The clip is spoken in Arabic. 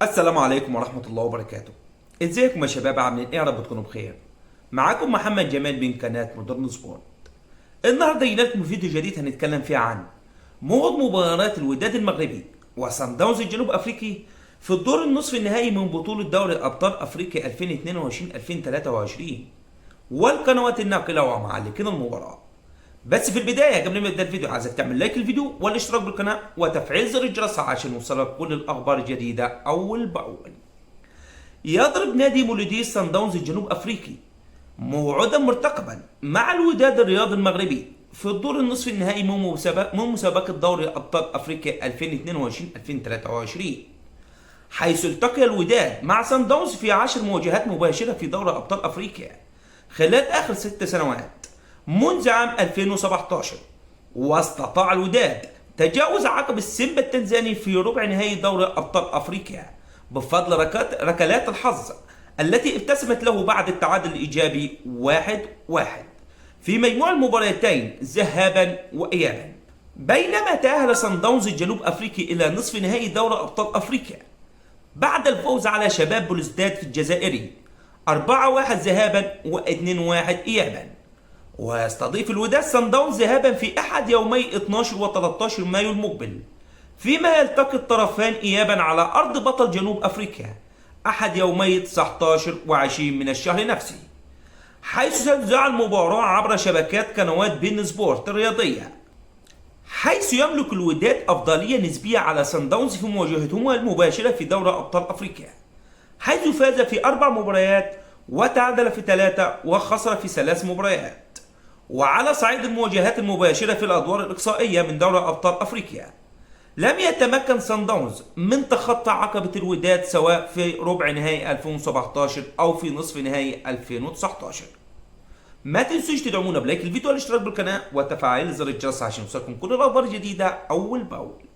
السلام عليكم ورحمة الله وبركاته. ازيكم يا شباب، عاملين ايه؟ يا رب تكونوا بخير. معاكم محمد جمال من قناة مودرن سبورت. النهارده جاي لكم فيديو جديد هنتكلم فيه عن موعد مباريات الوداد المغربي وصن داونز الجنوب افريقي في الدور النصف النهائي من بطولة دوري ابطال افريقيا 2022-2023 والقنوات الناقلة ومعلقين المباراة. بس في البداية قبل ما نبدأ الفيديو عايزك تعمل لايك الفيديو والاشتراك بالقناة وتفعيل زر الجرس عشان يوصلك كل الأخبار الجديدة أول بأول. يضرب نادي مولودي صن داونز الجنوب أفريقي موعدا مرتقبا مع الوداد الرياضي المغربي في الدور النصف النهائي من مسابقة دوري أبطال أفريقيا 2022-2023، حيث التقي الوداد مع صن داونز في 10 مواجهات مباشرة في دوري أبطال أفريقيا خلال آخر 6 سنوات منذ عام 2017، واستطاع الوداد تجاوز عقب السيمبا التنزاني في ربع نهائي دوري أبطال أفريقيا بفضل ركلات الحظ التي ابتسمت له بعد التعادل الإيجابي 1-1 في مجموع المباراتين ذهابا وإيابا. بينما تأهل صن داونز الجنوب أفريقي إلى نصف نهائي دوري أبطال أفريقيا بعد الفوز على شباب بلوزداد في الجزائري 4-1 ذهابا و2-1 إيابا. ويستضيف الوداد صن داونز ذهابا في أحد يومي 12 و 13 مايو المقبل، فيما يلتقي الطرفان إيابا على أرض بطل جنوب أفريقيا أحد يومي 19 و20 من الشهر نفسه، حيث ستذاع المباراة عبر شبكات قنوات بين سبورت الرياضية، حيث يملك الوداد أفضلية نسبية على صن داونز في مواجهتهما المباشرة في دوري أبطال أفريقيا، حيث فاز في 4 مباريات وتعادل في 3 وخسر في 3 مباريات. وعلى صعيد المواجهات المباشرة في الأدوار الإقصائية من دوري أبطال أفريقيا، لم يتمكن صن داونز من تخطى عقبة الوداد سواء في ربع نهائي 2017 أو في نصف نهائي 2019. ما تنسوش تدعمونا بلايك الفيديو والاشتراك بالقناة وتفعيل زر الجرس عشان يوصلكم كل الأخبار الجديدة أول بأول.